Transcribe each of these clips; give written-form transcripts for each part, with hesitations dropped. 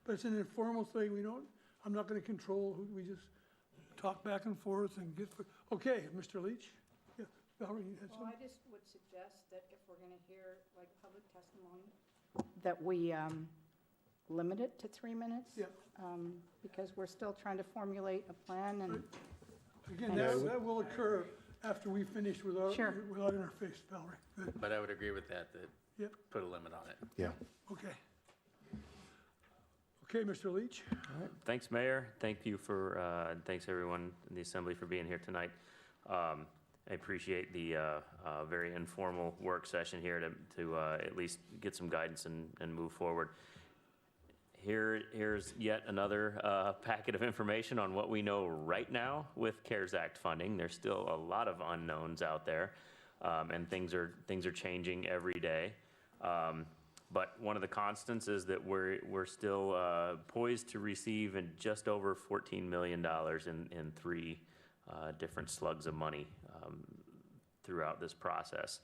but it's an informal thing. I'm not gonna control, we just talk back and forth and okay, Mr. Leach? Yeah, Valerie, you had Well, something? I just would suggest that if we're going to hear like public testimony, that we limit it to 3 minutes. Yeah. Because we're still trying to formulate a plan and, Again, that will occur after we finish without Sure. in our face, Valerie. Good, But I would agree with that yep, put a limit on it. Yeah. okay. Okay, Mr. Leach? Thanks, Mayor. Thank you for, thanks everyone in the Assembly for being here tonight. I appreciate the very informal work session here to at least get some guidance and move forward. Here's yet another packet of information on what we know right now with CARES Act funding. There's still a lot of unknowns out there, and things are changing every day. But one of the constants is that we're still poised to receive just over $14 million in three different slugs of money throughout this process.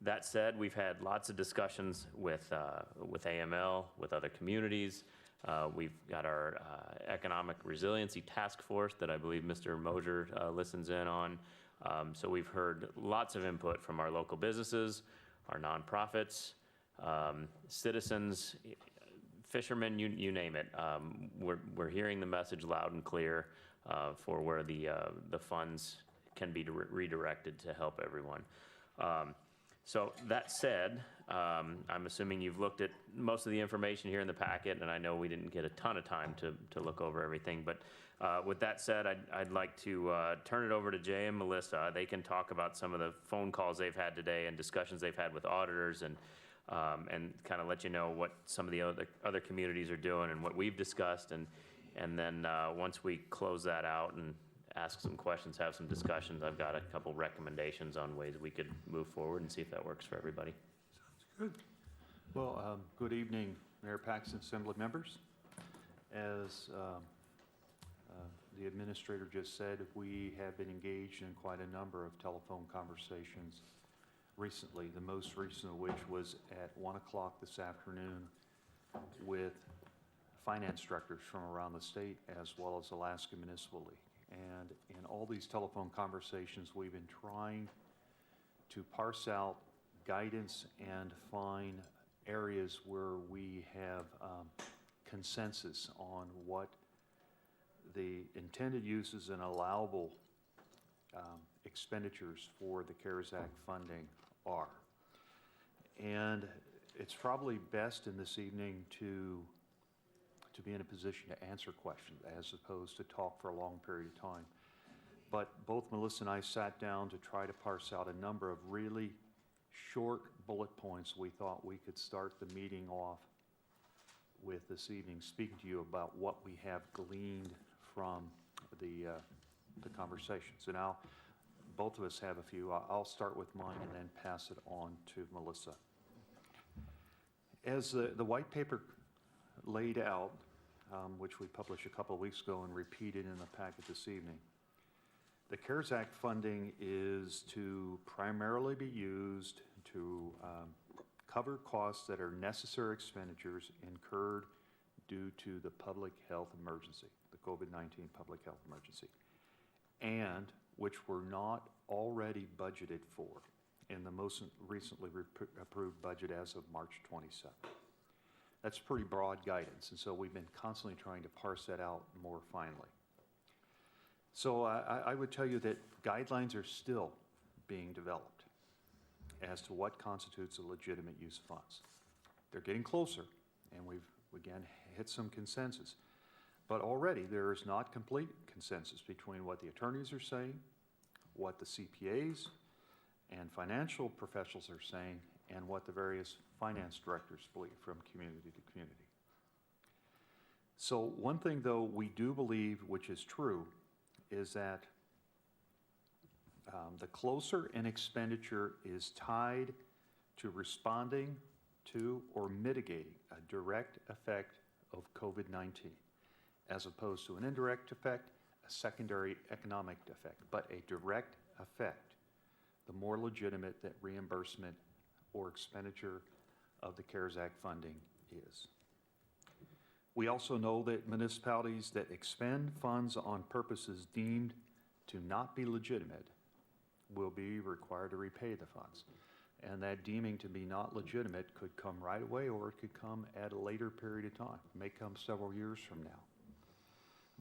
That said, we've had lots of discussions with AML, with other communities. We've got our Economic Resiliency Task Force that I believe Mr. Mosier listens in on. So we've heard lots of input from our local businesses, our nonprofits, citizens, fishermen, you name it. We're hearing the message loud and clear for where the funds can be redirected to help everyone. So that said, I'm assuming you've looked at most of the information here in the packet, and I know we didn't get a ton of time to look over everything, but with that said, I'd like to turn it over to Jay and Melissa. They can talk about some of the phone calls they've had today and discussions they've had with auditors and kind of let you know what some of the other communities are doing and what we've discussed, and then once we close that out and ask some questions, have some discussions, I've got a couple recommendations on ways we could move forward and see if that works for everybody. Good. Well, good evening, Mayor Paxton, Assembly members. As the administrator just said, we have been engaged in quite a number of telephone conversations recently, the most recent of which was at 1 o'clock this afternoon with finance directors from around the state as well as Alaska Municipal League. And in all these telephone conversations, we've been trying to parse out guidance and find areas where we have consensus on what the intended uses and allowable expenditures for the CARES Act funding are. And it's probably best in this evening to be in a position to answer questions as opposed to talk for a long period of time. But both Melissa and I sat down to try to parse out a number of really short bullet points we thought we could start the meeting off with this evening, speaking to you about what we have gleaned from the conversations. So now both of us have a few. I'll start with mine and then pass it on to Melissa. As the white paper laid out, which we published a couple of weeks ago and repeated in the packet this evening, the CARES Act funding is to primarily be used to cover costs that are necessary expenditures incurred due to the public health emergency, the COVID-19 public health emergency, and which were not already budgeted for in the most recently approved budget as of March 27th. That's pretty broad guidance, and so we've been constantly trying to parse that out more finely. So I would tell you that guidelines are still being developed as to what constitutes a legitimate use of funds. They're getting closer, and we've, again, hit some consensus. But already there is not complete consensus between what the attorneys are saying, what the CPAs and financial professionals are saying, and what the various finance directors believe from community to community. So one thing, though, we do believe, which is true, is that the closer an expenditure is tied to responding to or mitigating a direct effect of COVID-19, as opposed to an indirect effect, a secondary economic effect, but a direct effect, the more legitimate that reimbursement or expenditure of the CARES Act funding is. We also know that municipalities that expend funds on purposes deemed to not be legitimate will be required to repay the funds. And that deeming to be not legitimate could come right away, or it could come at a later period of time. It may come several years from now.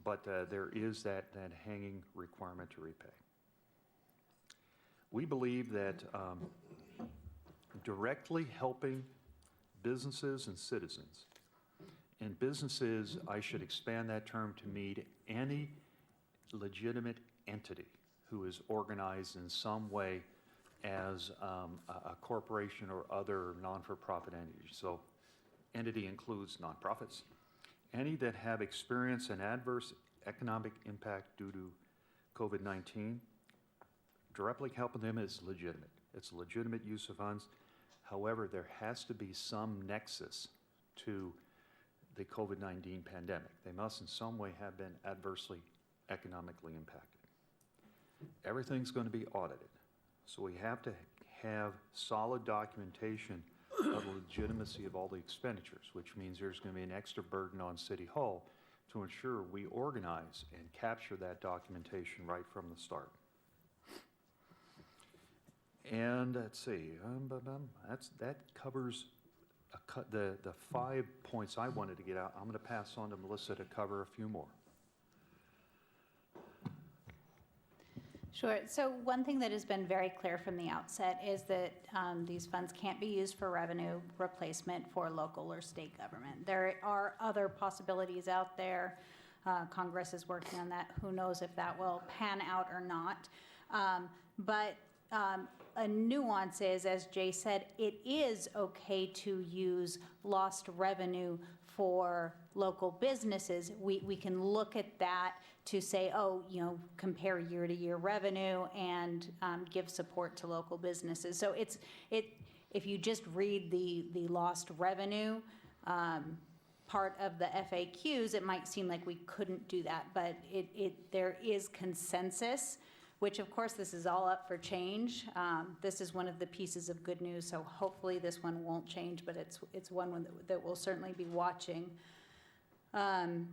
But there is that hanging requirement to repay. We believe that directly helping businesses and citizens, and businesses, I should expand that term to mean any legitimate entity who is organized in some way as a corporation or other non-for-profit entities. So entity includes nonprofits, any that have experienced an adverse economic impact due to COVID-19, directly helping them is legitimate. It's a legitimate use of funds. However, there has to be some nexus to the COVID-19 pandemic. They must in some way have been adversely economically impacted. Everything's going to be audited. So we have to have solid documentation of the legitimacy of all the expenditures, which means there's going to be an extra burden on City Hall to ensure we organize and capture that documentation right from the start. And let's see, that covers the 5 points I wanted to get out. I'm going to pass on to Melissa to cover a few more. Sure. So one thing that has been very clear from the outset is that these funds can't be used for revenue replacement for local or state government. There are other possibilities out there. Congress is working on that. Who knows if that will pan out or not. But a nuance is, as Jay said, it is okay to use lost revenue for local businesses. We can look at that to say, oh, compare year-to-year revenue and give support to local businesses. So if you just read the lost revenue part of the FAQs, it might seem like we couldn't do that, but there is consensus, which of course this is all up for change. This is one of the pieces of good news, so hopefully this one won't change, but it's one that we'll certainly be watching. In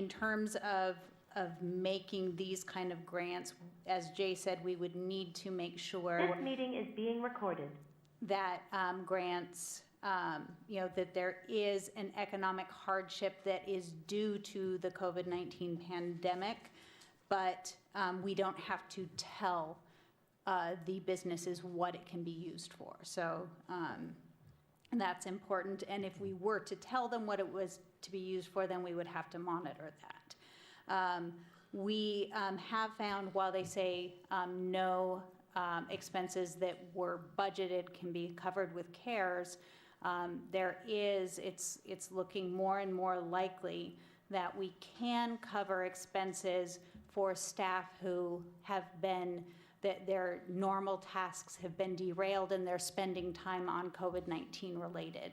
terms of making these kind of grants, as Jay said, we would need to make sure This meeting is being recorded. that grants, that there is an economic hardship that is due to the COVID-19 pandemic, but we don't have to tell the businesses what it can be used for. So that's important. And if we were to tell them what it was to be used for, then we would have to monitor that. We have found, while they say no expenses that were budgeted can be covered with CARES, it's looking more and more likely that we can cover expenses for staff who have been, that their normal tasks have been derailed and they're spending time on COVID-19 related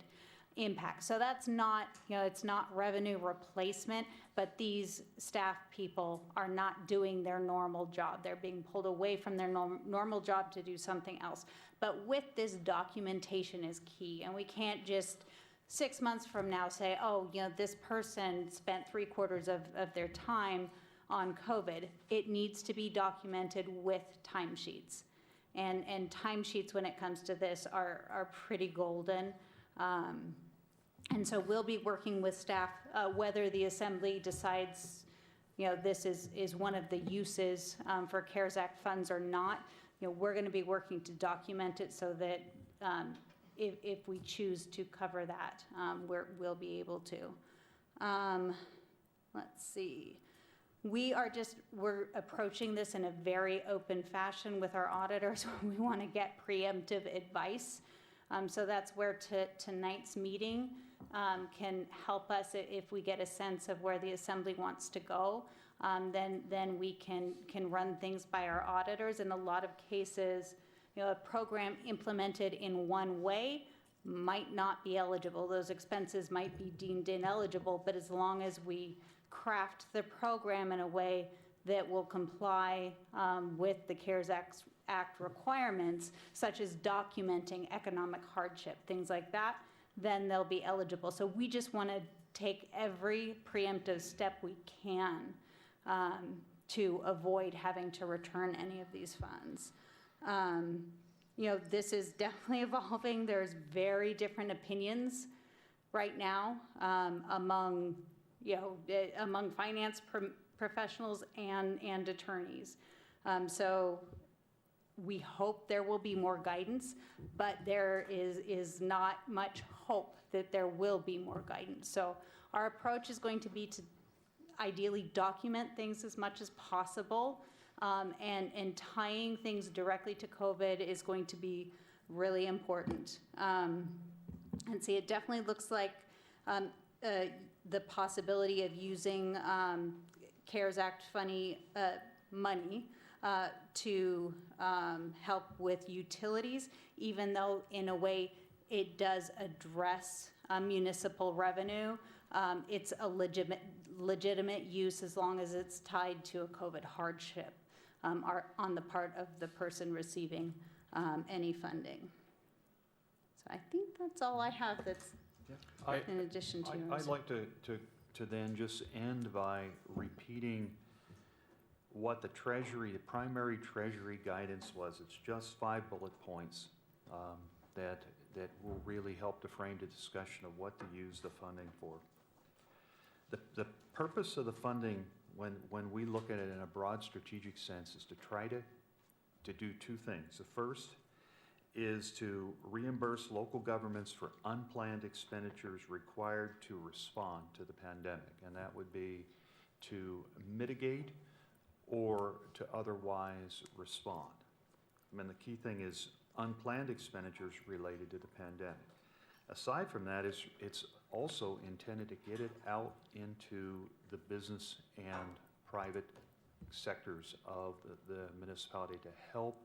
impacts. So that's not, it's not revenue replacement, but these staff people are not doing their normal job. They're being pulled away from their normal job to do something else. But with this, documentation is key, and we can't just 6 months from now say, oh, this person spent 3/4 of their time on COVID. It needs to be documented with timesheets. And timesheets, when it comes to this, are pretty golden. And so we'll be working with staff, whether the Assembly decides, this is one of the uses for CARES Act funds or not. We're going to be working to document it so that if we choose to cover that, we'll be able to. Let's see. We're approaching this in a very open fashion with our auditors. We want to get preemptive advice. So that's where tonight's meeting can help us. If we get a sense of where the Assembly wants to go, then we can run things by our auditors. In a lot of cases, a program implemented in one way might not be eligible. Those expenses might be deemed ineligible, but as long as we craft the program in a way that will comply with the CARES Act requirements, such as documenting economic hardship, things like that, then they'll be eligible. So we just want to take every preemptive step we can to avoid having to return any of these funds. This is definitely evolving. There's very different opinions right now among finance professionals and attorneys. So we hope there will be more guidance, but there is not much hope that there will be more guidance. So our approach is going to be to ideally document things as much as possible, and tying things directly to COVID is going to be really important. And see, it definitely looks like the possibility of using CARES Act money to help with utilities, even though in a way it does address municipal revenue. It's a legitimate use as long as it's tied to a COVID hardship on the part of the person receiving any funding. So I think that's all I have that's in addition to yours. I'd like to then just end by repeating what the primary Treasury guidance was. It's just 5 bullet points that will really help to frame the discussion of what to use the funding for. The purpose of the funding, when we look at it in a broad strategic sense, is to try to do two things. The first is to reimburse local governments for unplanned expenditures required to respond to the pandemic, and that would be to mitigate or to otherwise respond. I mean, the key thing is unplanned expenditures related to the pandemic. Aside from that, it's also intended to get it out into the business and private sectors of the municipality to help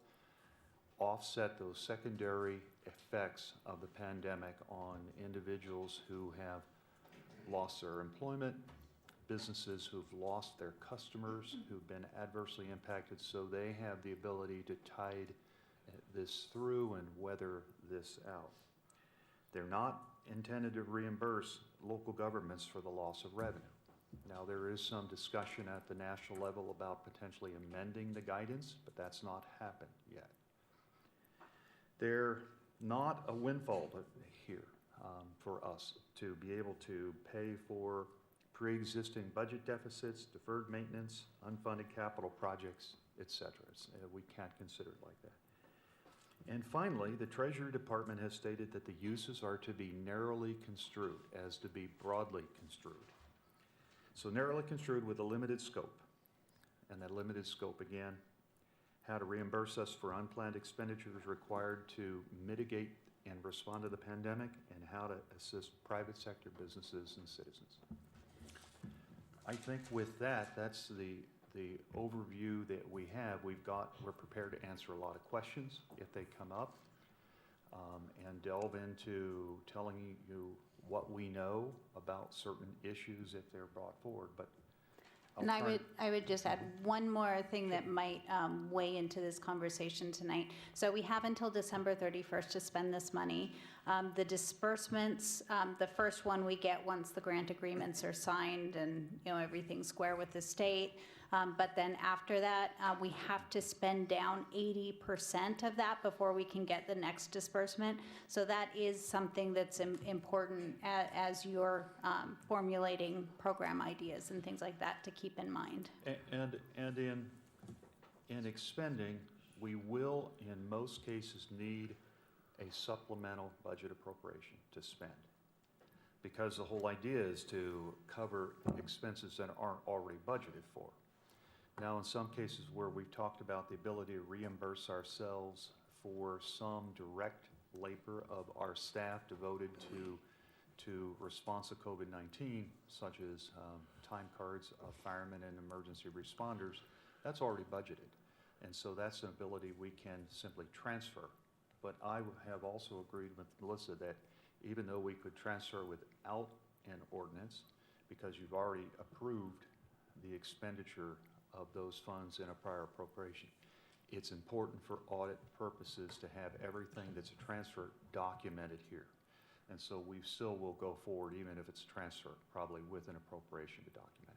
offset those secondary effects of the pandemic on individuals who have lost their employment, businesses who've lost their customers, who've been adversely impacted, so they have the ability to tide this through and weather this out. They're not intended to reimburse local governments for the loss of revenue. Now, there is some discussion at the national level about potentially amending the guidance, but that's not happened yet. They're not a windfall here for us to be able to pay for pre-existing budget deficits, deferred maintenance, unfunded capital projects, etc. We can't consider it like that. And finally, the Treasury Department has stated that the uses are to be narrowly construed as to be broadly construed. So narrowly construed with a limited scope. And that limited scope, again, how to reimburse us for unplanned expenditures required to mitigate and respond to the pandemic, and how to assist private sector businesses and citizens. I think with that, that's the overview that we have. We're prepared to answer a lot of questions if they come up, and delve into telling you what we know about certain issues if they're brought forward. But And I would just add one more thing that might weigh into this conversation tonight. So we have until December 31st to spend this money. The disbursements, the first one we get once the grant agreements are signed and everything's square with the state. But then after that, we have to spend down 80% of that before we can get the next disbursement. So that is something that's important as you're formulating program ideas and things like that to keep in mind. And in expending, we will in most cases need a supplemental budget appropriation to spend, because the whole idea is to cover expenses that aren't already budgeted for. Now, in some cases where we've talked about the ability to reimburse ourselves for some direct labor of our staff devoted to response to COVID-19, such as time cards of firemen and emergency responders, that's already budgeted. And so that's an ability we can simply transfer. But I have also agreed with Melissa that even though we could transfer without an ordinance, because you've already approved the expenditure of those funds in a prior appropriation, it's important for audit purposes to have everything that's a transfer documented here. And so we still will go forward, even if it's transferred, probably with an appropriation to document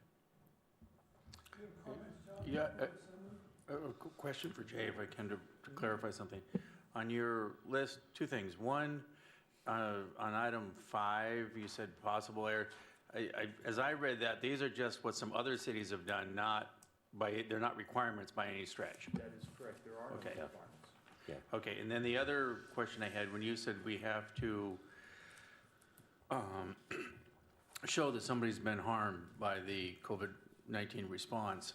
it. Yeah, question for Jay, if I can, to clarify something. On your list, two things. One, on item 5, you said possible error. As I read that, these are just what some other cities have done, they're not requirements by any stretch. That is correct. There are Okay. requirements. Okay, and then the other question I had, when you said we have to show that somebody's been harmed by the COVID-19 response,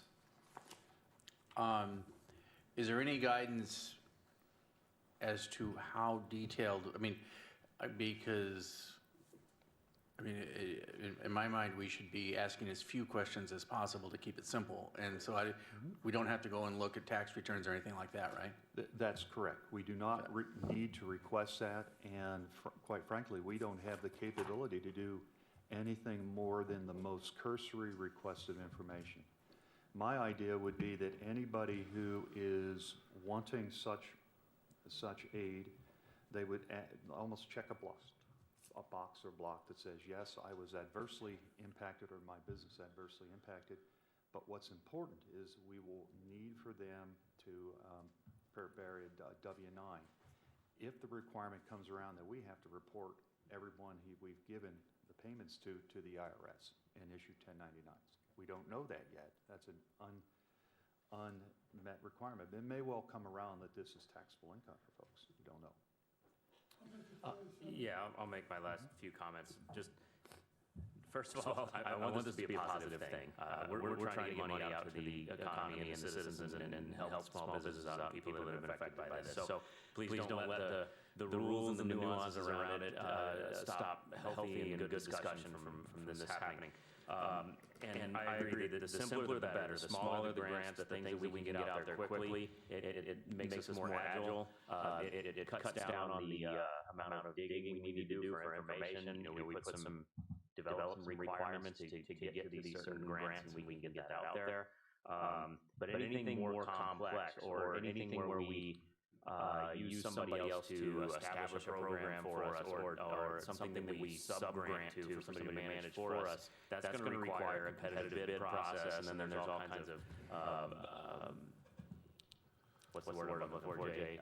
is there any guidance as to how detailed, because, in my mind, we should be asking as few questions as possible to keep it simple. And so we don't have to go and look at tax returns or anything like that, right? That's correct. We do not need to request that, and quite frankly, we don't have the capability to do anything more than the most cursory request of information. My idea would be that anybody who is wanting such aid, they would almost check a box or block that says, yes, I was adversely impacted or my business adversely impacted. But what's important is we will need for them to prepare a W-9. If the requirement comes around that we have to report everyone we've given the payments to the IRS and issue 1099s. We don't know that yet. That's an unmet requirement. It may well come around that this is taxable income for folks. We don't know. Yeah, I'll make my last few comments. Just, first of all, I want this to be a positive thing. We're trying to get money out to the economy and the citizens and help small businesses out and people that have been affected by this. So please don't let the rules and the nuances around it stop healthy and good discussion from this happening. And I agree that the simpler the better. The smaller the grants, the things that we can get out there quickly, it makes us more agile. It cuts down on the amount of digging we need to do for information. We put some develop some requirements to get to these certain grants, and we can get that out there. But anything more complex or anything where we use somebody else to establish a program for us or something that we sub-grant to for somebody to manage for us, that's going to require a competitive bid process, and then there's all kinds of, what's the word I'm looking for, Jay?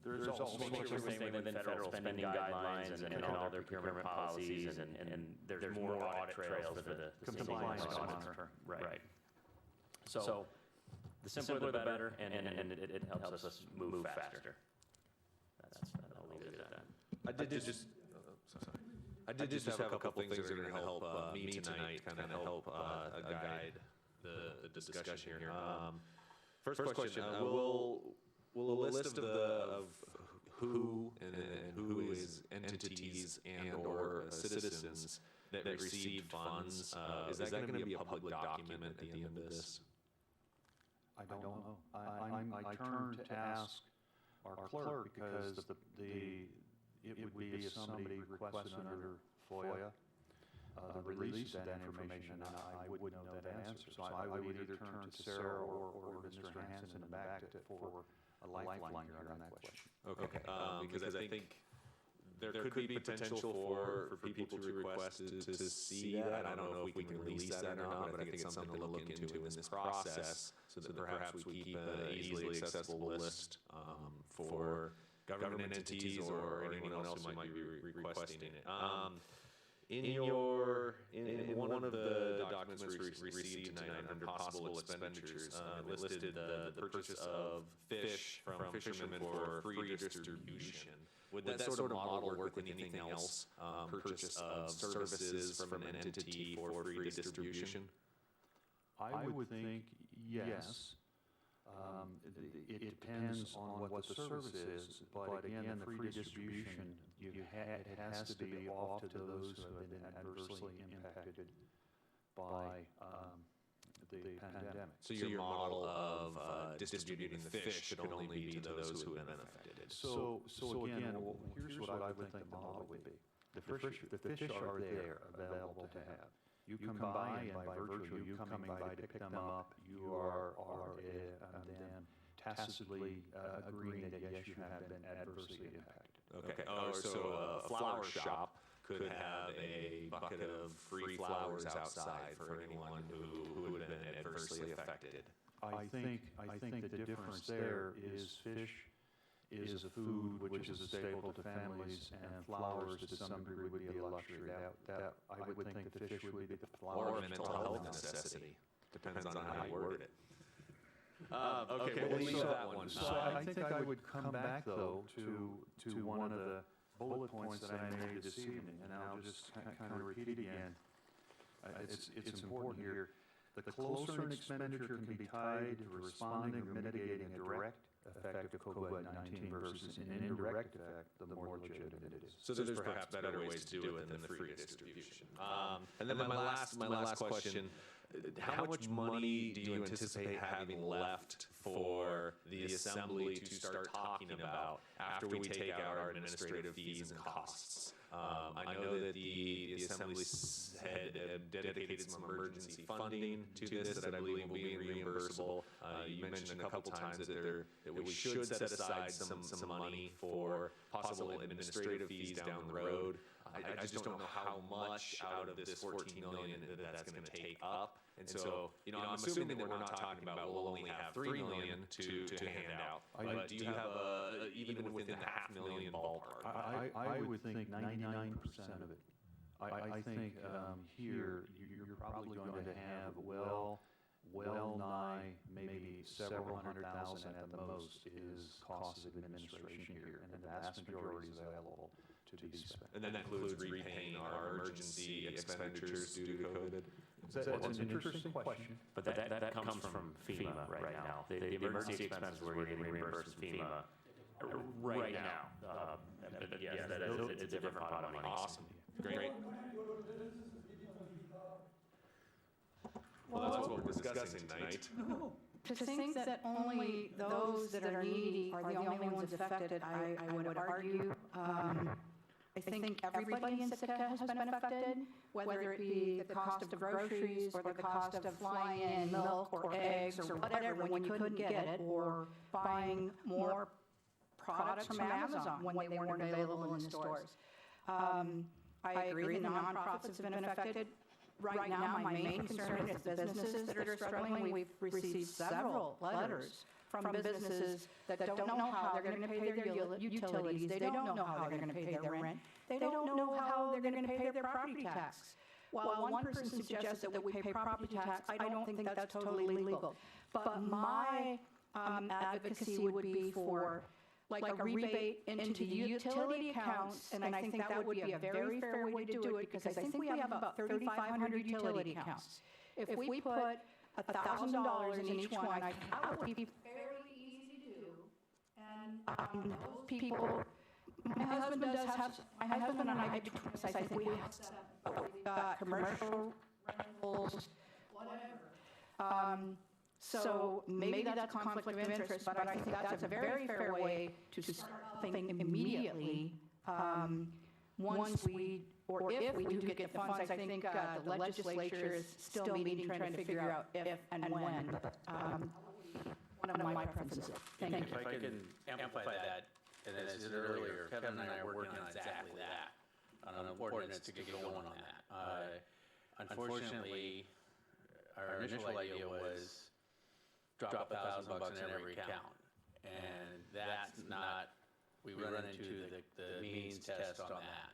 There's also thing within federal spending guidelines and all their procurement policies, and there's more audit trails for the compliance state monitor. Right. So the simpler the better, and it helps us move faster. I'll leave it at that. I did just have a couple things that are going to help me tonight, kind of help guide the discussion here. First question, will a list of who and who is entities and or citizens that received funds, is that going to be a public document at the end of this? I don't know. I turned to ask our clerk because it would be if somebody requested under FOIA the release of that information, and I wouldn't know that answer. So I would either turn to Sarah or Mr. Hansen in the back for a lifeline here on that question. Okay, because I think there could be potential for people to request to see that. I don't know if we can release that or not, but I think it's something to look into in this process so that perhaps we keep an easily accessible list for government entities or anyone else who might be requesting it. In one of the documents we received tonight under possible expenditures, it listed the purchase of fish from fishermen for free distribution. Would that sort of model work with anything else? Purchase of services from an entity for free distribution? I would think yes. It depends on what the service is, but again, the free distribution, it has to be off to those who have been adversely impacted by the pandemic. So your model of distributing the fish should only be to those who have been affected. So again, here's what I would think the model would be. The fish are there available to have. You come by, and by virtue of you coming by to pick them up, you are then tacitly agreeing that yes, you have been adversely impacted. Okay, oh, so a flower shop could have a bucket of free flowers outside for anyone who would have been adversely affected. I think the difference there is fish is a food which is a staple to families, and flowers to some degree would be a luxury. That I would think the fish would be the flowers. Or a mental health necessity, depends on how you word it. Okay, we'll leave that one. So I think I would come back, though, to one of the bullet points that I made this evening, and I'll just kind of repeat it again. It's important here. The closer an expenditure can be tied to responding or mitigating a direct effect of COVID-19 versus an indirect effect, the more legitimate it is. So there's perhaps better ways to do it than the free distribution. And then my last question, how much money do you anticipate having left for the assembly to start talking about after we take out our administrative fees and costs? I know that the assembly had dedicated some emergency funding to this that I believe will be reimbursable. You mentioned a couple times that we should set aside some money for possible administrative fees down the road. I just don't know how much out of this 14 million that's going to take up. And so, I'm assuming that we're not talking about we'll only have 3 million to hand out. But do you have even within the $500,000 ballpark? I would think 99% of it. I think here you're probably going to have well nigh maybe several $100,000 at the most is cost of administration here, and the vast majority is available to be spent. And that includes repaying our emergency expenditures due to COVID? That's an interesting question. But that comes from FEMA right now. The emergency expenses we're getting reimbursed from FEMA right now. But yes, it's a different pot of money. Awesome. Great. Well, that's what we're discussing tonight. To think that only those that are needy are the only ones affected, I would argue. I think everybody in Sitka has been affected, whether it be the cost of groceries or the cost of flying in milk or eggs or whatever when you couldn't get it, or buying more products from Amazon when they weren't available in the stores. I agree the nonprofits have been affected. Right now, my main concern is the businesses that are struggling. We've received several letters from businesses that don't know how they're going to pay their utilities. They don't know how they're going to pay their rent. They don't know how they're going to pay their property tax. While one person suggested that we pay property tax, I don't think that's totally legal. But my advocacy would be for like a rebate into utility accounts, and I think that would be a very fair way to do it, because I think we have about 3,500 utility accounts. If we put $1,000 in each one, that would be fairly easy to do. And those people, my husband and I, I think we have set up, we've got commercial rentals, whatever. So maybe that's a conflict of interest, but I think that's a very fair way to start helping immediately. Once we, or if we do get the funds, I think the legislature is still meeting, trying to figure out if and when. One of my preferences. Thank you. If I can amplify that, and as I said earlier, Kevin and I are working on exactly that, on an ordinance to get going on that. Unfortunately, our initial idea was drop $1,000 in every account, and that's not, we run into the means test on that.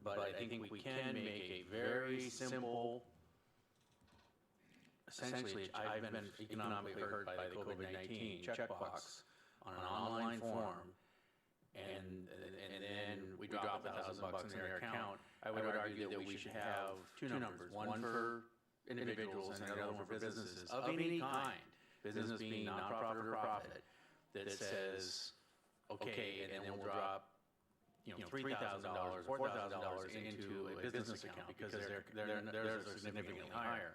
But I think we can make a very simple, essentially, I've been economically hurt by the COVID-19 checkbox on an online form, and then we drop $1,000 in their account. I would argue that we should have two numbers, one for individuals and another one for businesses of any kind, business being nonprofit or profit, that says, okay, and then we'll drop, $3,000, $4,000 into a business account because theirs are significantly higher.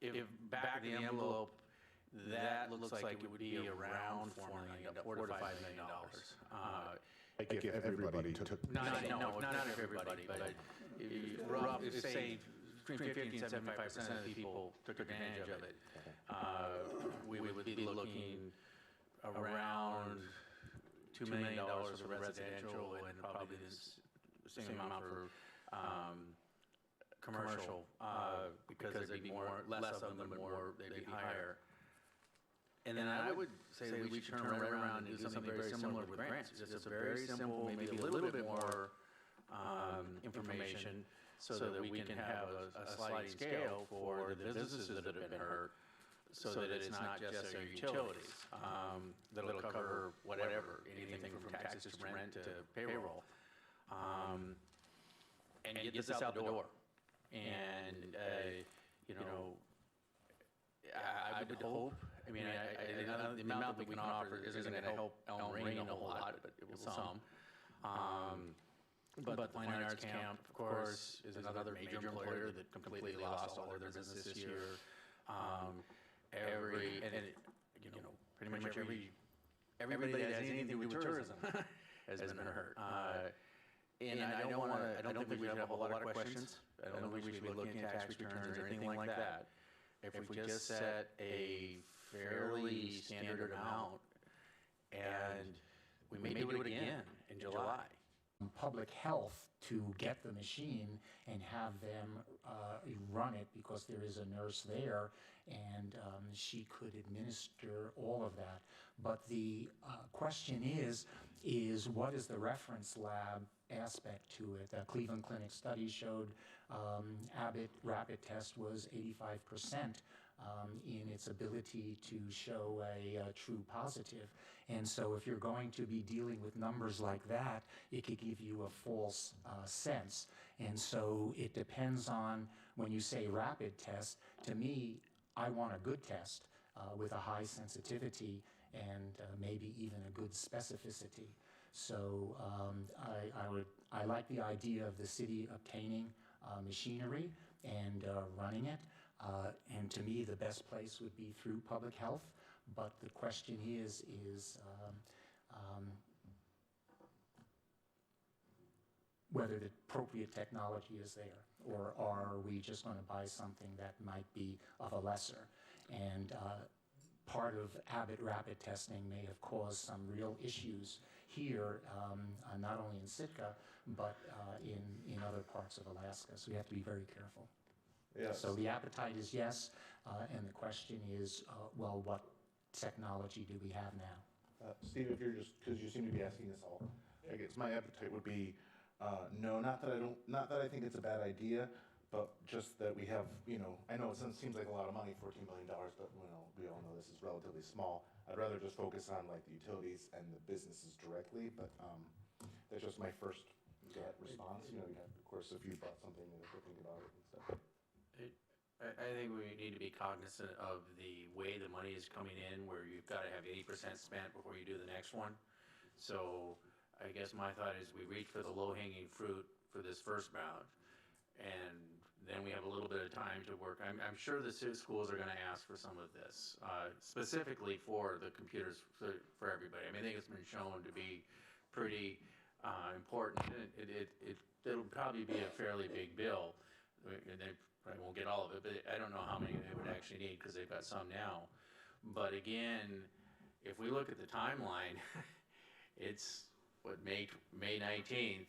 If back of the envelope, that looks like it would be around $4 to $5 million. Like if everybody took. Not everybody, but if say between 50 and 75% of the people took advantage of it, we would be looking around $2 million for residential and probably the same amount for commercial, because there'd be less of them, but they'd be higher. And then I would say that we should turn right around and do something very similar with grants. Just a very simple, maybe a little bit more information so that we can have a sliding scale for the businesses that have been hurt, so that it's not just our utilities. That'll cover whatever, anything from taxes to rent to payroll. And get this out the door. And, you know, I would hope, I mean, the amount that we can offer isn't going to help Elm Rain a whole lot, but it will some. But the Fine Arts Camp, of course, is another major employer that completely lost all their business this year. Pretty much everybody that has anything to do with tourism has been hurt. And I don't think we have a whole lot of questions. I don't think we should be looking at tax returns or anything like that. If we just set a fairly standard amount, and we may do it again in July. Public health to get the machine and have them run it, because there is a nurse there and she could administer all of that. But the question is what is the reference lab aspect to it? The Cleveland Clinic study showed Abbott rapid test was 85% in its ability to show a true positive. And so if you're going to be dealing with numbers like that, it could give you a false sense. And so it depends on, when you say rapid test, to me, I want a good test with a high sensitivity and maybe even a good specificity. So I like the idea of the city obtaining machinery and running it. And to me, the best place would be through public health. But the question is whether the appropriate technology is there, or are we just going to buy something that might be of a lesser? And part of Abbott rapid testing may have caused some real issues here, not only in Sitka, but in other parts of Alaska. So we have to be very careful. Yes. So the appetite is yes, and the question is, well, what technology do we have now? Steve, if you're just, because you seem to be asking this all, I guess my appetite would be, no, not that I think it's a bad idea, but just that we have, I know it seems like a lot of money, $14 million, but we all know this is relatively small. I'd rather just focus on like the utilities and the businesses directly, but that's just my first gut response. You have, of course, if you brought something and if you're thinking about it and stuff. I think we need to be cognizant of the way the money is coming in, where you've got to have 80% spent before you do the next one. So I guess my thought is we reach for the low-hanging fruit for this first round, and then we have a little bit of time to work. I'm sure the schools are going to ask for some of this, specifically for the computers for everybody. I mean, I think it's been shown to be pretty important. It'll probably be a fairly big bill, and they probably won't get all of it, but I don't know how many they would actually need, because they've got some now. But again, if we look at the timeline, it's May 19th,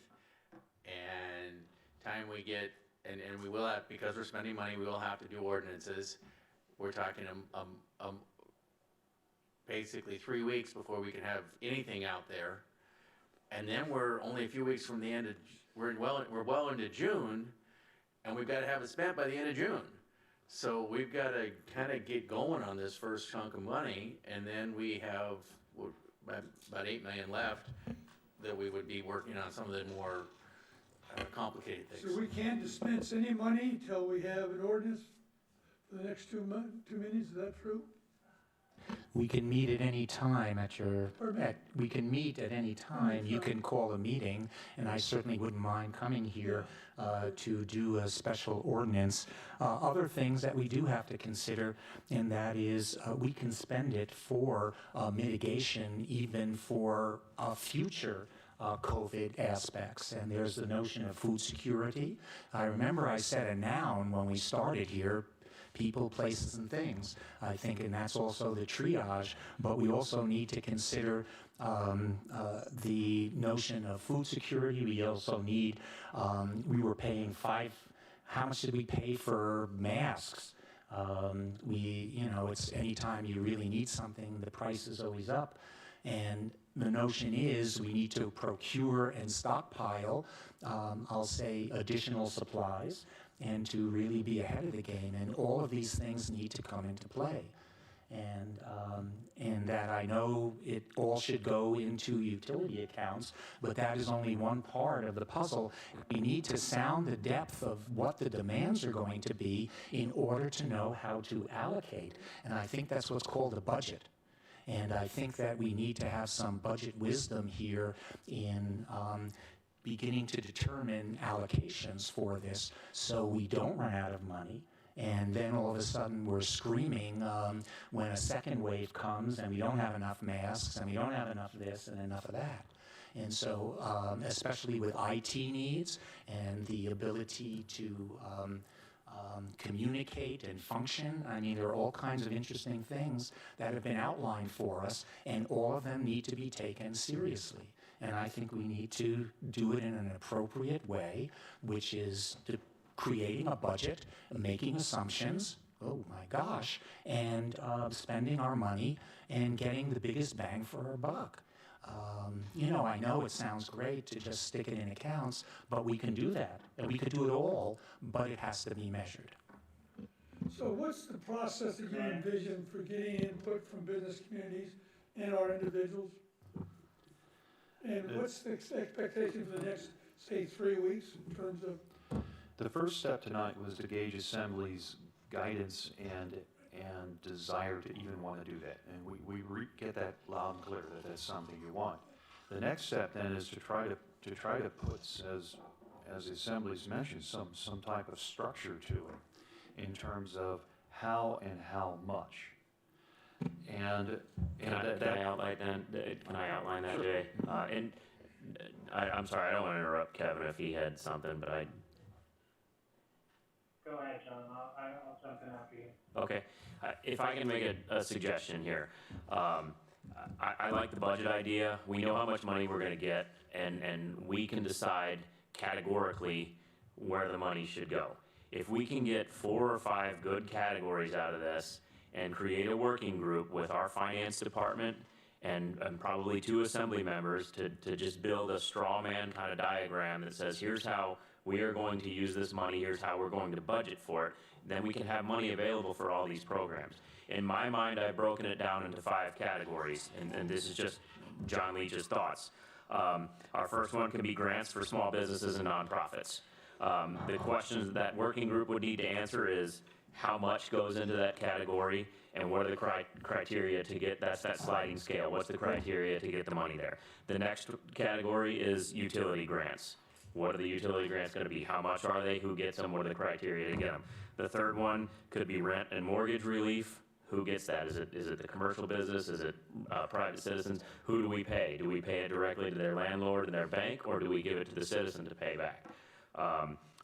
and time we get, and we will have, because we're spending money, we will have to do ordinances. We're talking basically 3 weeks before we can have anything out there, and then we're only a few weeks from the end of, we're well into June, and we've got to have it spent by the end of June. So we've got to kind of get going on this first chunk of money, and then we have about $8 million left that we would be working on some of the more complicated things. So we can't dispense any money till we have an ordinance for the next 2 meetings, is that true? We can meet at any time we can meet at any time. You can call a meeting, and I certainly wouldn't mind coming here to do a special ordinance. Other things that we do have to consider, and that is we can spend it for mitigation, even for future COVID aspects. And there's the notion of food security. I remember I said a noun when we started here. people, places, and things. I think, and that's also the triage, but we also need to consider the notion of food security. We also need, we were paying how much did we pay for masks? It's anytime you really need something, the price is always up. And the notion is we need to procure and stockpile, I'll say, additional supplies, and to really be ahead of the game. And all of these things need to come into play. And that I know it all should go into utility accounts, but that is only one part of the puzzle. We need to sound the depth of what the demands are going to be in order to know how to allocate. And I think that's what's called a budget. And I think that we need to have some budget wisdom here in beginning to determine allocations for this so we don't run out of money. And then all of a sudden we're screaming when a second wave comes and we don't have enough masks and we don't have enough of this and enough of that. And so, especially with IT needs and the ability to communicate and function, I mean, there are all kinds of interesting things that have been outlined for us, and all of them need to be taken seriously. And I think we need to do it in an appropriate way, which is creating a budget, making assumptions, oh my gosh, and spending our money and getting the biggest bang for our buck. I know it sounds great to just stick it in accounts, but we can do that. And we could do it all, but it has to be measured. So what's the process that you envision for getting input from business communities and our individuals? And what's the expectation for the next, say, 3 weeks in terms of? The first step tonight was to gauge Assembly's guidance and desire to even want to do that. And we get that loud and clear that that's something you want. The next step then is to try to put, as the Assembly's mentioned, some type of structure to it in terms of how and how much. And Can I outline that, Jay? I'm sorry, I don't want to interrupt Kevin if he had something, but I. Go ahead, John. I'll jump in after you. Okay. If I can make a suggestion here. I like the budget idea. We know how much money we're going to get, and we can decide categorically where the money should go. If we can get 4 or 5 good categories out of this and create a working group with our finance department and probably 2 assembly members to just build a straw man kind of diagram that says, here's how we are going to use this money, here's how we're going to budget for it, then we can have money available for all these programs. In my mind, I've broken it down into 5 categories, and this is just John Leach's thoughts. Our first one can be grants for small businesses and nonprofits. The questions that working group would need to answer is how much goes into that category and what are the criteria to get, that's that sliding scale, what's the criteria to get the money there. The next category is utility grants. What are the utility grants going to be? How much are they? Who gets them? What are the criteria to get them? The third one could be rent and mortgage relief. Who gets that? Is it the commercial business? Is it private citizens? Who do we pay? Do we pay it directly to their landlord and their bank, or do we give it to the citizen to pay back?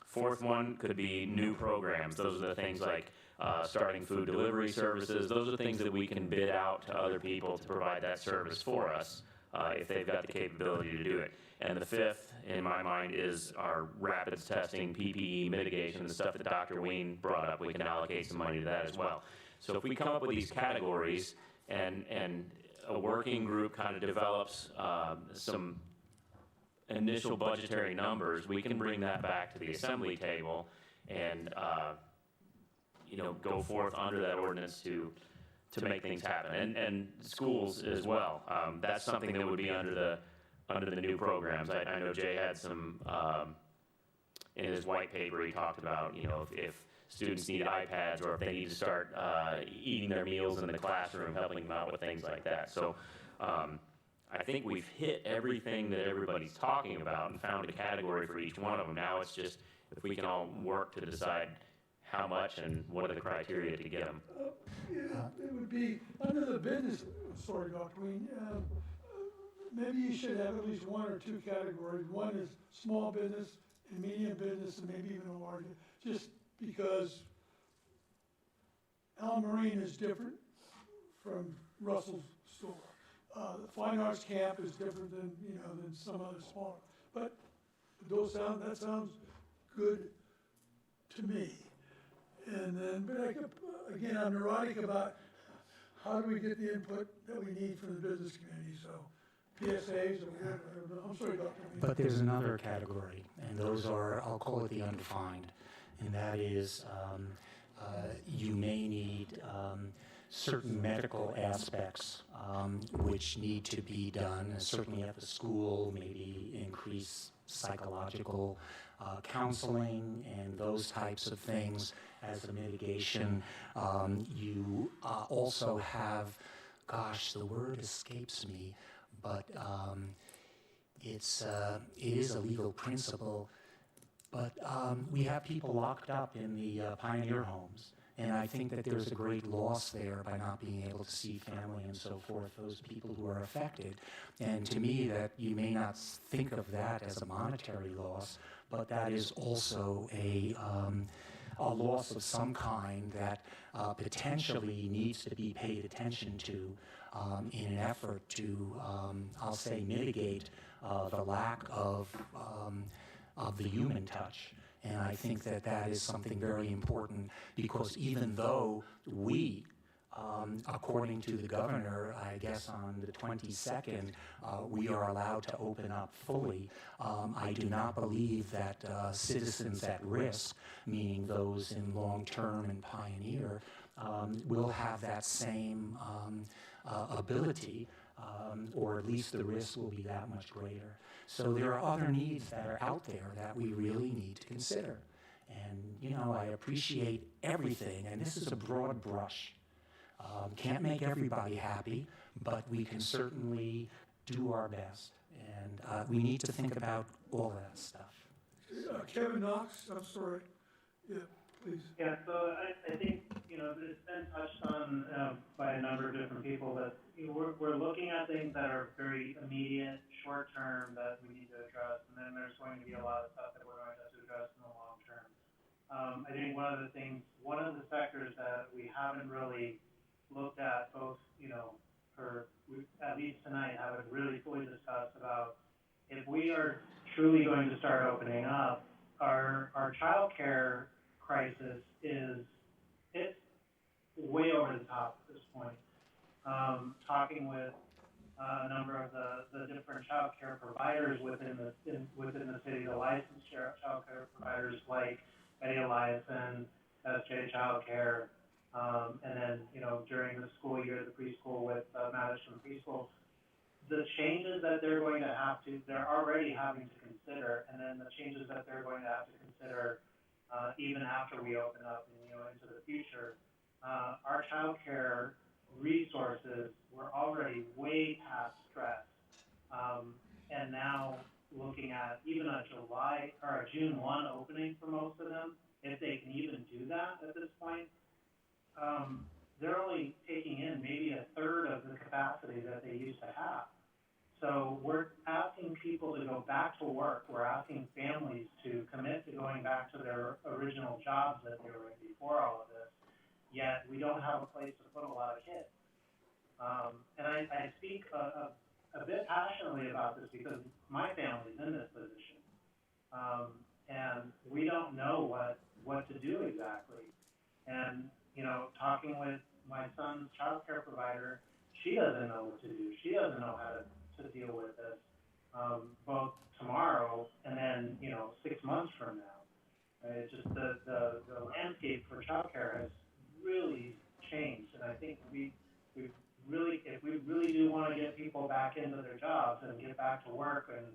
Fourth one could be new programs. Those are the things like starting food delivery services. Those are things that we can bid out to other people to provide that service for us if they've got the capability to do it. And the fifth, in my mind, is our rapids testing, PPE mitigation, the stuff that Dr. Ween brought up. We can allocate some money to that as well. So if we come up with these categories and a working group kind of develops some initial budgetary numbers, we can bring that back to the assembly table and go forth under that ordinance to make things happen. And schools as well. That's something that would be under the new programs. I know Jay had some in his white paper. He talked about if students need iPads or if they need to start eating their meals in the classroom, helping them out with things like that. So I think we've hit everything that everybody's talking about and found a category for each one of them. Now it's just if we can all work to decide how much and what are the criteria to get them. It would be under the business, sorry, Dr. Ween, maybe you should have at least 1 or 2 categories. One is small business and medium business and maybe even a larger, just because Al Marine is different from Russell's store. The Fine Arts Camp is different than, than some other smaller. But that sounds good to me. And then, again, I'm neurotic about how do we get the input that we need from the business community, so PSAs or whatever. I'm sorry, Dr. Mead. But there's another category, and those are, I'll call it the undefined, and that is you may need certain medical aspects which need to be done, and certainly at the school, maybe increase psychological counseling and those types of things as a mitigation. You also have, gosh, the word escapes me, but it is a legal principle. But we have people locked up in the pioneer homes, and I think that there's a great loss there by not being able to see family and so forth, those people who are affected. And to me, that you may not think of that as a monetary loss, but that is also a loss of some kind that potentially needs to be paid attention to in an effort to, I'll say, mitigate the lack of the human touch. And I think that that is something very important, because even though we, according to the governor, I guess on the 22nd, we are allowed to open up fully, I do not believe that citizens at risk, meaning those in long-term and pioneer, will have that same ability, or at least the risk will be that much greater. So there are other needs that are out there that we really need to consider. And, I appreciate everything, and this is a broad brush. Can't make everybody happy, but we can certainly do our best. And we need to think about all that stuff. Kevin Knox, I'm sorry. Yeah, please. Yeah, so I think, it's been touched on by a number of different people that we're looking at things that are very immediate, short term that we need to address, and then there's going to be a lot of stuff that we're going to have to address in the long term. I think one of the sectors that we haven't really looked at, both, at least tonight, haven't really fully discussed about if we are truly going to start opening up, our childcare crisis it's way over the top at this point. Talking with a number of the different childcare providers within the city, the licensed childcare providers like Betty Eliason, SJ Childcare, and then during the school year, the preschool with Madison Preschool. The changes that they're already having to consider, and then the changes that they're going to have to consider even after we open up and into the future. Our childcare resources were already way past stress, and now looking at even a July or a June 1 opening for most of them, if they can even do that at this point, they're only taking in maybe a third of the capacity that they used to have. So we're asking people to go back to work. We're asking families to commit to going back to their original jobs that they were in before all of this, yet we don't have a place to put a lot of kids. And I speak a bit passionately about this because my family's in this position. And we don't know what to do exactly. And, talking with my son's childcare provider, she doesn't know what to do. She doesn't know how to deal with this, both tomorrow and then, 6 months from now. It's just the landscape for childcare has really changed. And I think if we really do want to get people back into their jobs and get back to work and,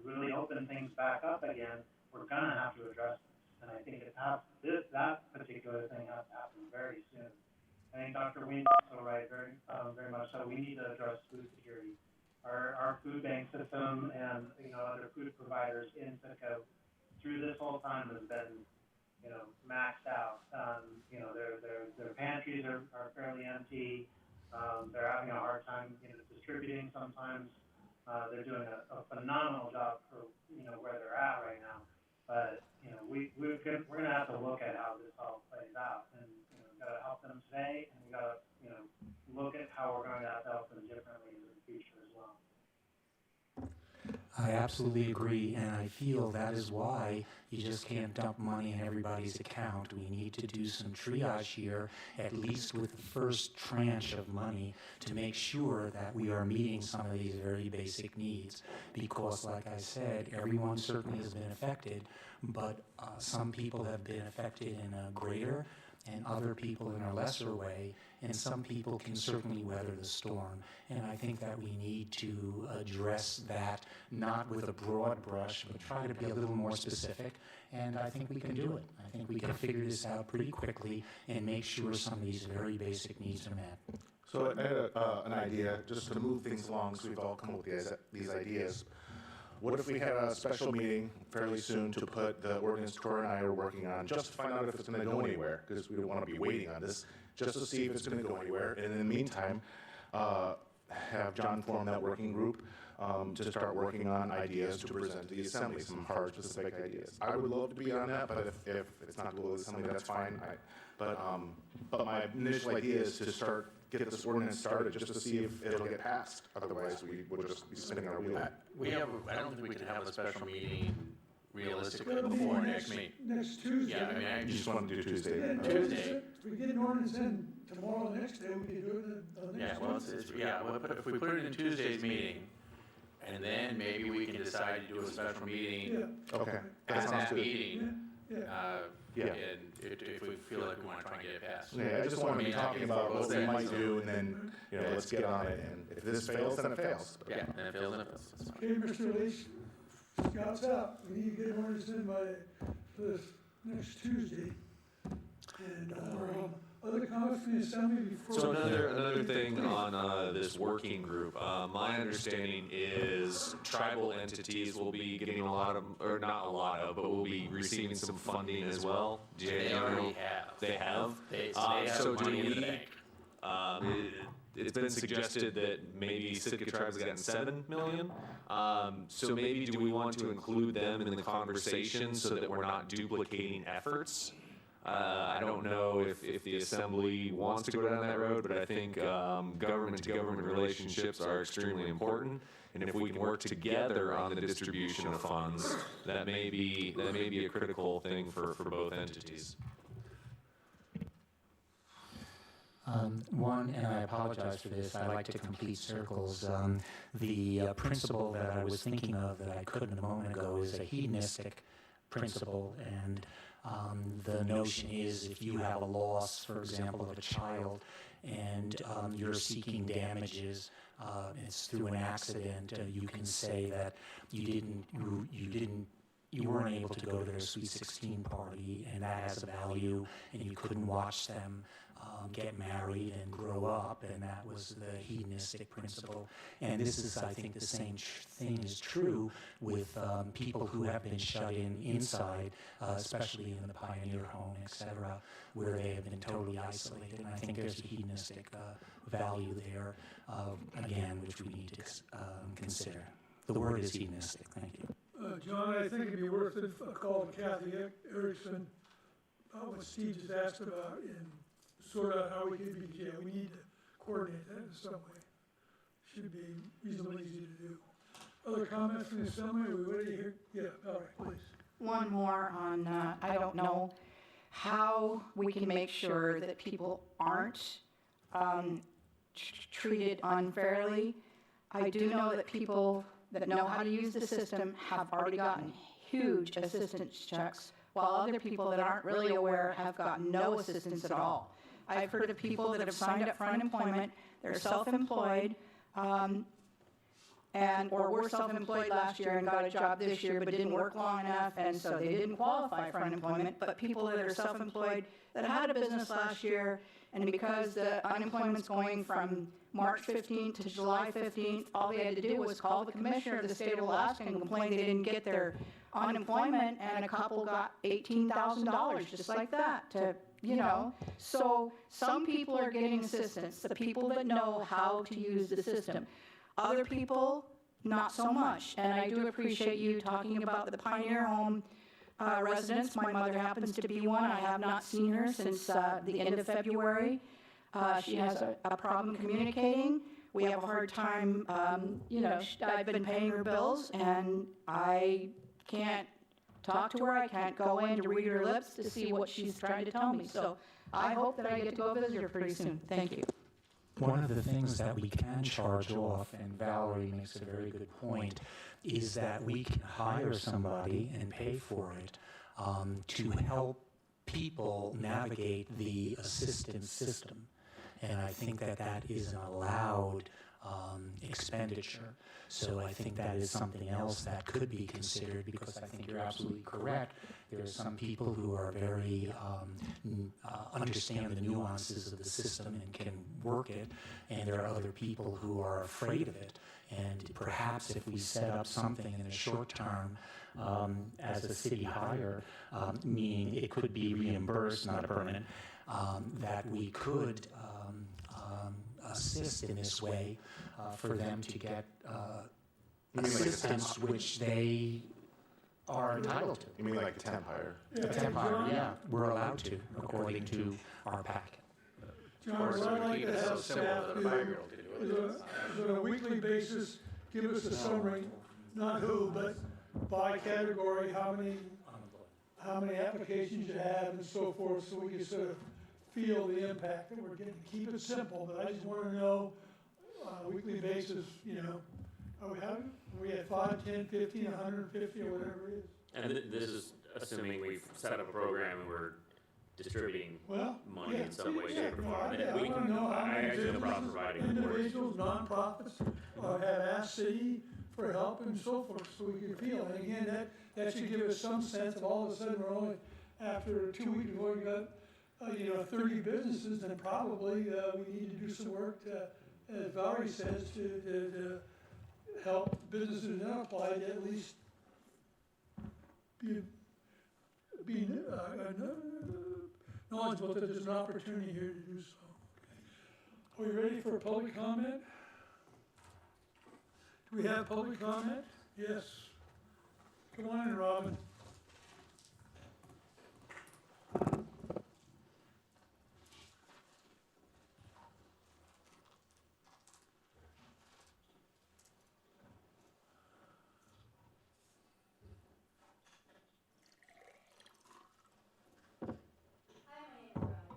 really open things back up again, we're going to have to address this. And I think that particular thing has to happen very soon. I think Dr. Ween's also right, very much so. We need to address food security. Our food bank system and, other food providers in Sitka through this whole time has been, maxed out. Their pantries are fairly empty. They're having a hard time, distributing sometimes. They're doing a phenomenal job for, where they're at right now. But, we're going to have to look at how this all plays out and, got to help them absolutely agree, and I feel that is why you just can't dump money in everybody's account. We need to do some triage here, at least with the first tranche of money, to make sure that we are meeting some of these very basic needs. Because, like I said, everyone certainly has been affected, but some people have been affected in a greater and other people in a lesser way, and some people can certainly weather the storm. And I think that we need to address that, not with a broad brush, but try to be a little more specific, and I think we can do it. I think we can figure this out pretty quickly and make sure some of these very basic needs are met. So I had an idea, just to move things along, so we've all come up with these ideas. What if we had a special meeting fairly soon to put the ordinance Tora and I are working on, just to find out if it's going to go anywhere, because we don't want to be waiting on this, just to see if it's going to go anywhere. And in the meantime, have John form that working group to start working on ideas to present to the Assembly, some hard, specific ideas. I would love to be on that, but if it's not the will of the Assembly, that's fine. But my initial idea is to get this ordinance started, just to see if it'll get passed. Otherwise, we would just be spinning our wheel. I don't think we can have a special meeting realistically before next meeting. Next Tuesday. Yeah, I mean, You just want to do Tuesday? Yeah, Tuesday. If we get an ordinance in tomorrow, next day, we can do it the yeah, next well, Tuesday. if we put it in Tuesday's meeting, and then maybe we can decide to do a special meeting Okay. That at sounds that good. meeting. Yeah. And if we feel like we want to try and get it passed. Yeah, I just want to be talking about what we might do, and then, let's get on it, and if this fails, then it fails. But- Yeah, and it feels, that's fine. Okay, Mr. Leach, scouts out, we need to get orders in by this next Tuesday. And, other comments from the Assembly before? So another thing on this working group, my understanding is tribal entities will be getting a lot of, or not a lot of, but will be receiving some funding as well. Jay, They already have. They have? They So have do money in the we- bank. It's been suggested that maybe Sitka Tribe has gotten 7 million. So maybe do we want to include them in the conversation so that we're not duplicating efforts? I don't know if the Assembly wants to go down that road, but I think government-to-government relationships are extremely important. And if we can work together on the distribution of funds, that may be a critical thing for both entities. One, and I apologize for this, I like to complete circles. The principle that I was thinking of that I couldn't a moment ago is a hedonistic principle, and the notion is if you have a loss, for example, of a child, and you're seeking damages, it's through an accident, you can say that you weren't able to go to their Sweet 16 party, and that has a value, and you couldn't watch them get married and grow up, and that was the hedonistic principle. And this is, I think, the same thing is true with people who have been shut inside, especially in the pioneer home, etc., where they have been totally isolated. And I think there's a hedonistic value there, again, which we need to consider. The word is hedonistic. Thank you. John, I think it'd be worth a call to Kathy Erickson, what Steve just asked about, and sort out how we can be, we need to coordinate that in some way. Should be reasonably easy to do. Other comments from the Assembly? Are we ready to hear? Yeah, all right, please. One more on, I don't know how we can make sure that people aren't treated unfairly. I do know that people that know how to use the system have already gotten huge assistance checks, while other people that aren't really aware have gotten no assistance at all. I've heard of people that have signed up for unemployment, they're self-employed, or were self-employed last year and got a job this year but didn't work long enough, and so they didn't qualify for unemployment. But people that are self-employed that had a business last year, and because the unemployment's going from March 15th to July 15th, all they had to do was call the commissioner of the state of Alaska and complain they didn't get their unemployment, and a couple got $18,000 just like that to, So some people are getting assistance, the people that know how to use the system. Other people, not so much. And I do appreciate you talking about the Pioneer Home residents. My mother happens to be one. I have not seen her since the end of February. She has a problem communicating. we have a hard time, I've been paying her bills, and I can't talk to her, I can't go in to read her lips to see what she's trying to tell me. So I hope that I get to go visit her pretty soon. Thank you. One of the things that we can charge off, and Valerie makes a very good point, is that we can hire somebody and pay for it to help people navigate the assistance system. And I think that that is an allowed expenditure. So I think that is something else that could be considered, because I think you're absolutely correct. There are some people who are very, understand the nuances of the system and can work it, and there are other people who are afraid of it. And perhaps if we set up something in the short term as a city hire, meaning it could be reimbursed, not permanent, that we could assist in this way for them to get assistance which they are entitled to. You mean like a temp hire? A temp hire, yeah, we're allowed to, according to our packet. John, what I'd like to have staff do is on a weekly basis, give us a summary, not who, but by category, how many applications you have and so forth, so we can sort of feel the impact that we're getting. Keep it simple, but I just want to know on a weekly basis, we had 5, 10, 15, 150, or whatever it is. And this is assuming we've set up a program and we're distributing money in some way, shape, or form. I want to know how many I actually have no problem providing reports. individuals, nonprofits, have asked city for help and so forth, so we can feel. And again, that should give us some sense of all of a sudden we're only, after 2 weeks, we've only got 30 businesses, then probably we need to do some work to, as Valerie says, to help businesses not apply to at least be knowledgeable that there's an opportunity here to do so. Are we ready for public comment? Do we have public comment? Yes. Come on in, Robin.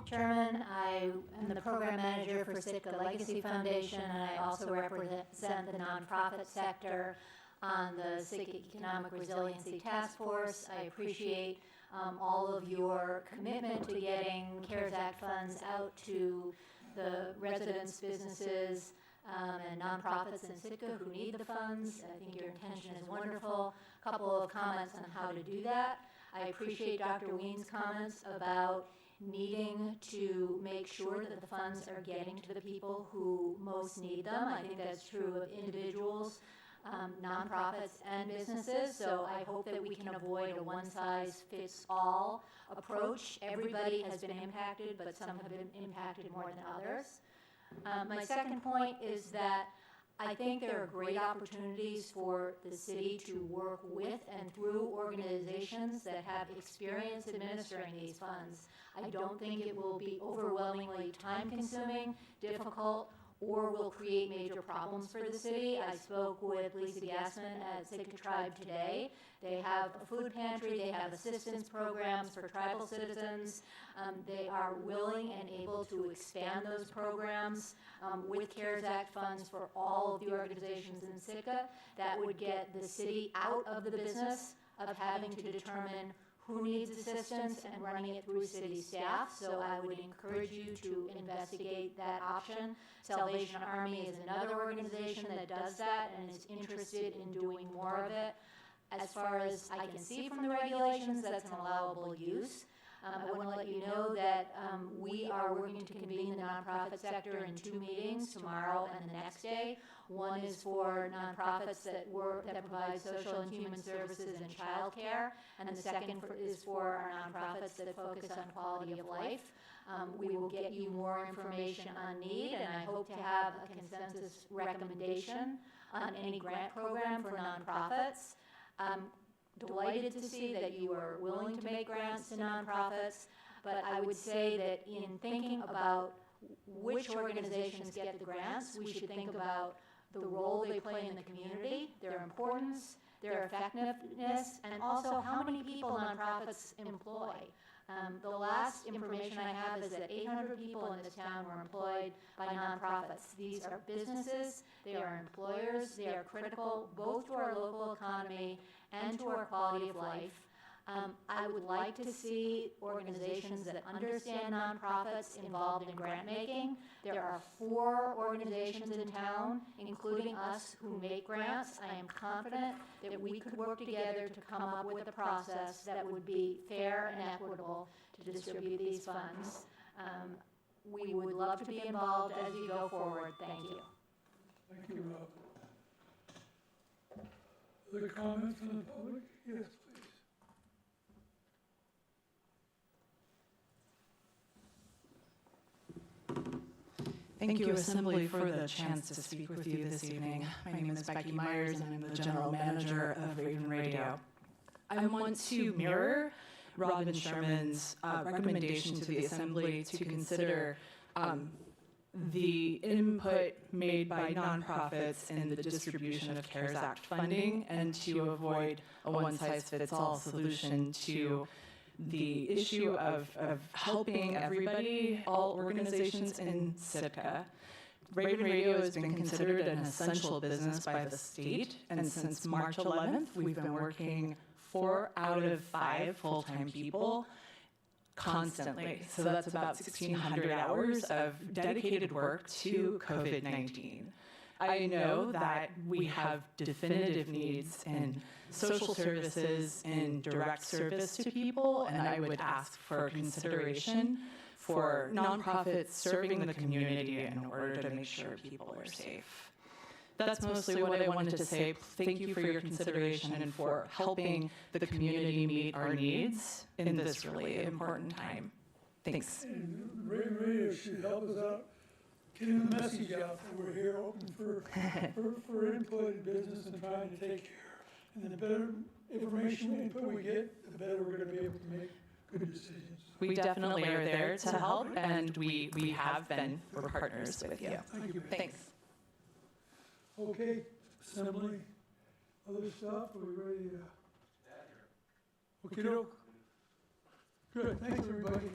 Chairman, I am the program manager for Sitka Legacy Foundation, and I also represent the nonprofit sector on the Sitka Economic Resiliency Task Force. I appreciate all of your commitment to getting CARES Act funds out to the residents, businesses, and nonprofits in Sitka who need the funds. I think your intention is wonderful. A couple of comments on how to do that. I appreciate Dr. Ween's comments about needing to make sure that the funds are getting to the people who most need them. I think that's true of individuals, nonprofits, and businesses. So I hope that we can avoid a one-size-fits-all approach. Everybody has been impacted, but some have been impacted more than others. My second point is that I think there are great opportunities for the city to work with and through organizations that have experience administering these funds. I don't think it will be overwhelmingly time-consuming, difficult, or will create major problems for the city. I spoke with Lisa Gassman at Sitka Tribe today. They have a food pantry, they have assistance programs for tribal citizens. They are willing and able to expand those programs with CARES Act funds for all of the organizations in Sitka. That would get the city out of the business of having to determine who needs assistance and running it through city staff. So I would encourage you to investigate that option. Salvation Army is another organization that does that and is interested in doing more of it. As far as I can see from the regulations, that's an allowable use. I want to let you know that we are working to convene the nonprofit sector in 2 meetings, tomorrow and the next day. One is for nonprofits that provide social and human services and childcare, and the second is for our nonprofits that focus on quality of life. We will get you more information on need, and I hope to have a consensus recommendation on any grant program for nonprofits. Delighted to see that you are willing to make grants to nonprofits, but I would say that in thinking about which organizations get the grants. We should think about the role they play in the community, their importance, their effectiveness, and also how many people nonprofits employ. The last information I have is that 800 people in this town were employed by nonprofits. These are businesses, they are employers, they are critical both to our local economy and to our quality of life. I would like to see organizations that understand nonprofits involved in grant making. There are 4 organizations in town, including us, who make grants. I am confident that we could work together to come up with a process that would be fair and equitable to distribute these funds. We would love to be involved as you go forward. Thank you. Thank you, Rob. Other comments from the public? Yes, please. Thank you, Assembly, for the chance to speak with you this evening. My name is Becky Myers, and I'm the General Manager of Raven Radio. I want to mirror Robin Sherman's recommendation to the Assembly to consider the input made by nonprofits in the distribution of CARES Act funding and to avoid a one-size-fits-all solution to the issue of helping everybody, all organizations in Sitka. Raven Radio has been considered an essential business by the state, and since March 11th, we've been working 4 out of 5 full-time people constantly. So that's about 1,600 hours of dedicated work to COVID-19. I know that we have definitive needs in social services and direct service to people, and I would ask for consideration for nonprofits serving the community in order to make sure people are safe. That's mostly what I wanted to say. Thank you for your consideration and for helping the community meet our needs in this really important time. Thanks. And Raven Radio should help us out getting the message out that we're here open for input in business and trying to take care. And the better information and input we get, the better we're going to be able to make good decisions. We definitely are there to help, and we have been. We're partners with you. Thank you. Thanks. Okay, Assembly, other stuff, are we ready to? Okay, good, thanks, everybody.